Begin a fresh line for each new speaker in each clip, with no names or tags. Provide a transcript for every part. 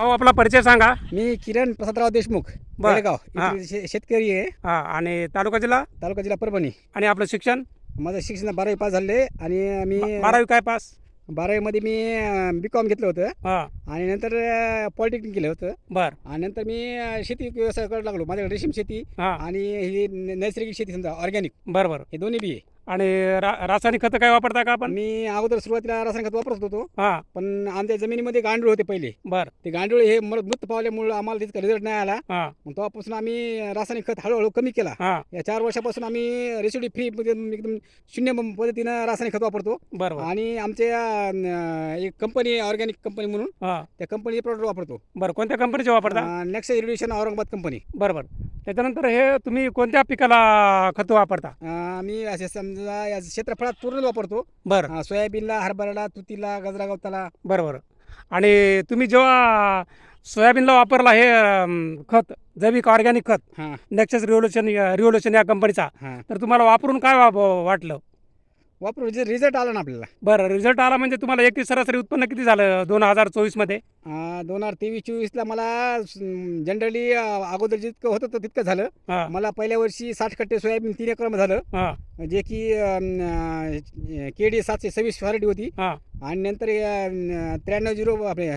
भाऊ आपला परिचय सांगा.
मी किरण प्रसादराव देशमुख,
बर.
बेळगाव
हा.
इथले शेतकरी आहे.
हां, आणि तालुका जिल्हा
तालुका जिल्हा परभणी.
आणि आपलं शिक्षण
माझं शिक्षण 12वी पास झाले आणि मी
12वी काय पास?
12वीमध्ये मी BCom घेतलं होतं
हां,
आणि नंतर पॉलिटेक्निक केलं होतं
बर.
आणि नंतर मी शेती व्यवसाय करायला लागलो. माझ्याकडे रेशीम शेती
हां,
आणि ही नैसर्गिक शेती समजा ऑर्गॅनिक
बरं बरं.
हे दोन्ही बी आहे.
आणि रासायनिक खतं काय वापरता का आपण?
मी अगोदर सुरुवातीला रासायनिक खत वापरत होतो,
हां,
पण आमच्या जमिनीमध्ये गांडूळ होते पहिले.
बर.
ते गांडूळ हे मृत पावल्यामुळे आम्हाला तितका रिझल्ट नाही आला.
हां,
मग तेव्हापासून आम्ही रासायनिक खत हळूहळू कमी केला.
हां,
या 4 वर्षापासून आम्ही रेसिड्यू फ्री एकदम शून्य पद्धतीनं रासायनिक खत वापरतो.
बरं बरं.
आणि आमच्या एक कंपनी ऑर्गॅनिक कंपनी म्हणून
हां,
त्या कंपनीचे प्रोडक्ट वापरतो.
बरं. कोणत्या कंपनीचे वापरता?
Next irrigation Aurangabad company.
बरं बरं. त्याच्यानंतर हे तुम्ही कोणत्या पिकाला खतं वापरता?
मी असे समजा या क्षेत्रफळात पूर्ण वापरतो.
बरं
सोयाबीनला, हरभऱ्याला, तुतीला, गजरा गवताला.
बरं बरं. आणि तुम्ही जेव्हा सोयाबीनला वापरला हे खत, जैविक ऑर्गॅनिक खत,
हां
नेक्सस रिव्होल्युशन या कंपनीचा,
हां
तर तुम्हाला वापरून काय वाटलं?
वापरून जे रिझल्ट आला ना आपल्याला.
बरं, रिझल्ट आला म्हणजे तुम्हाला एकरी सरासरी उत्पन्न किती झालं 2024 मध्ये?
2023-24ला मला जनरली अगोदर जितकं होतं तितकं झालं.
हां,
मला पहिल्या वर्षी 60 कट्टे सोयाबीन 3 एकर झालं,
हां,
जे की KD 726 व्हरायटी होती.
हां,
आणि नंतर 93-0 आपले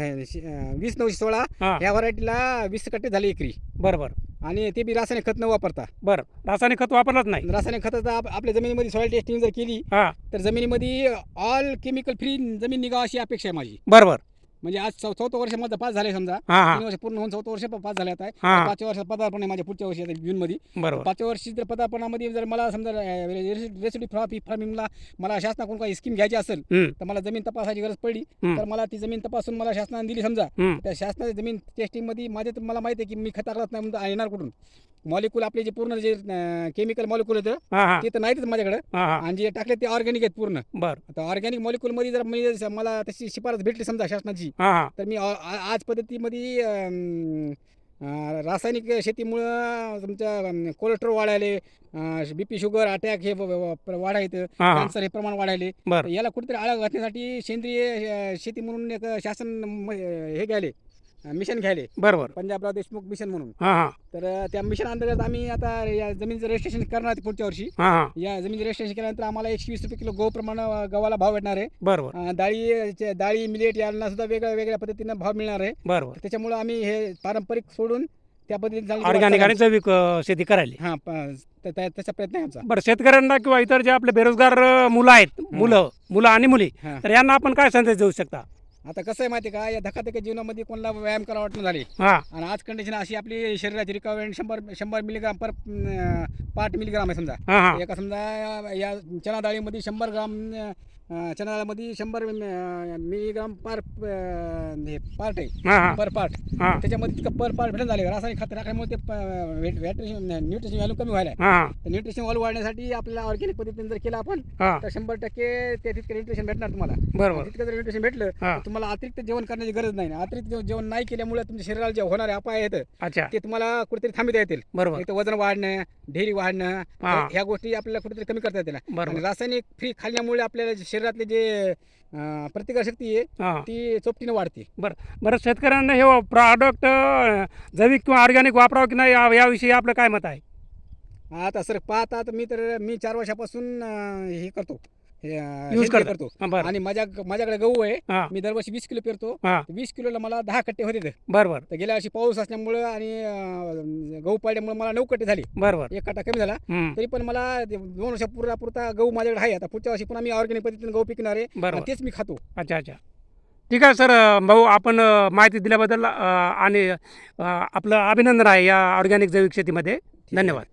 20-916
हां,
ह्या व्हरायटीला 20 कट्टे झाले एकरी.
बरं बरं
आणि ते बी रासायनिक खत न वापरता.
बरं. रासायनिक खत वापरलंच नाही?
रासायनिक खताचा आपल्या जमिनीमध्ये सॉइल टेस्टिंग जर केली
हां,
तर जमिनीमध्ये ऑल केमिकल फ्री जमीन निघावं अशी अपेक्षा आहे माझी.
बरं बरं.
म्हणजे आज 4थं वर्ष माझं पास झाले समजा.
हां,
3
हां,
वर्ष पूर्ण होऊन 4थं वर्ष पास झाले आता.
हां,
5व्या वर्षात पदार्पण आहे माझ्या पुढच्या वर्षी आता जूनमध्ये.
बरोबर.
5व्या वर्षी जर पदार्पणामध्ये जर मला समजा रेसिड्यू फार्मिंगला मला शासनाकडून काही स्कीम घ्यायची असेल
हं,
तर मला जमीन तपासायची गरज पडली.
हं,
तर मला ती जमीन तपासून मला शासनाने दिली समजा.
हं,
त्या शासनाच्या जमीन टेस्टिंगमध्ये मला माहिती आहे की मी खत टाकत नाही म्हणून येणार कुठून. मॉलिक्यूल आपले जे पूर्ण जे केमिकल मॉलिक्यूल होतं
हां, हां,
ते तर नाहीतच माझ्याकडे.
हां, हां,
आणि जे टाकले ते ऑर्गॅनिक आहेत पूर्ण.
बरं.
आता ऑर्गॅनिक मॉलिक्यूलमध्ये जर मला तशी शिफारस भेटली समजा शासनाची,
हां, हां,
तर मी आज पद्धतीमध्ये रासायनिक शेतीमुळं तुमचं कोलेस्ट्रॉल वाढायले, BP शुगर अटॅक हे वाढायचं,
हां, हां,
कॅन्सर हे प्रमाण वाढायले.
बरं.
तर याला कुठेतरी आळा घालण्यासाठी सेंद्रिय शेती म्हणून एक शासन हे घ्यायले, मिशन घ्यायले,
बरं बरं.
पंजाबराव देशमुख मिशन म्हणून.
हां, हां,
तर त्या मिशन अंतर्गत आम्ही आता या जमिनीचं रजिस्ट्रेशन करणार आहे पुढच्या वर्षी.
हां, हां,
या जमिनीचं रजिस्ट्रेशन केल्यानंतर आम्हाला 120 रुपये किलो गव्हाला भाव भेटणार आहे.
बरं बरं,
डाळी मिलेट यांना सुद्धा वेगळ्या पद्धतीनं भाव मिळणार आहे.
बरं बरं.
त्याच्यामुळे आम्ही हे पारंपरिक सोडून त्या पद्धतीने चांगली
ऑर्गॅनिक आणि जैविक शेती करायली.
हां त्याचा प्रयत्न आहे आमचा.
बरं, शेतकऱ्यांना किंवा इतर जे आपले बेरोजगार मुलं आहेत, मुलं आणि मुली,
हां
तर यांना आपण काय संदेश देऊ शकता?
आता कसं आहे माहिती आहे का, या धकाधकीच्या जीवनामध्ये कोणाला व्यायाम करावा वाटणं झाले.
हां,
आणि आज कंडिशन अशी आपली शरीराची रिक्वायरमेंट 100 मिलीग्राम पर पार्ट मिलीग्राम आहे समजा.
हां, हां,
एका समजा या चणा डाळीमध्ये 100 ग्राम चणा डाळीमध्ये 100 मिलीग्राम पर हे पार्ट आहे,
हां, हां,
पर पार्ट.
हां,
त्याच्यामध्ये तितकं पर पार्ट भेटून झाले. रासायनिक खत टाकल्यामुळे ते न्यूट्रिशन व्हॅल्यू कमी व्हायला.
हां,
तर न्यूट्रिशन व्हॅल्यू वाढण्यासाठी आपल्याला ऑर्गॅनिक पद्धतीने जर केलं आपण
हां,
तर 100% ते तितकं न्यूट्रिशन भेटणार तुम्हाला.
बरोबर.
तितकं जर न्यूट्रिशन भेटलं
हां,
तर तुम्हाला अतिरिक्त जेवण करण्याची गरज नाही. अतिरिक्त जेवण नाही केल्यामुळे तुमच्या शरीराला जे होणारे अपाय आहेत
अच्छा,
ते तुम्हाला कुठेतरी थांबवता येतील.
बरोबर.
एक तर वजन वाढणं, ढेरी वाढणं,
हां.
ह्या गोष्टी आपल्याला कुठेतरी कमी करता येतील.
बरोबर.
आणि रासायनिक फ्री खाल्ल्यामुळे आपल्याला शरीरातले जे प्रतिकारशक्ती आहे
हां,
ती चोपटीने वाढते.
बरं. शेतकऱ्यांना हे प्रॉडक्ट जैविक किंवा ऑर्गॅनिक वापरावं की नाही याविषयी आपलं काय मत आहे?
आता सर पाहता तर मी 4 वर्षापासून हे करतो,
यूज
सेंद्रिय
करतो.
करतो.
बरं.
आणि माझ्याकडे गहू आहे.
हां,
मी दरवर्षी 20 किलो पेरतो.
हां,
20 किलोला मला 10 कट्टे होते.
बरं बरं,
तर गेल्या वर्षी पाऊस असल्यामुळं आणि गहू पडल्यामुळे मला 9 कट्टे झाले.
बरं बरं.
1 कट्टा कमी झाला.
हं,
तरी पण मला 2 वर्षापुरता गहू माझ्याकडे आहे. आता पुढच्या वर्षी पुन्हा मी ऑर्गॅनिक पद्धतीने गहू पिकणार आहे
बरं
आणि
बरं.
तेच मी खातो.
अच्छा अच्छा, ठीक आहे सर. भाऊ आपण माहिती दिल्याबद्दल आणि आपलं अभिनंदन आहे या ऑर्गॅनिक जैविक शेतीमध्ये. धन्यवाद.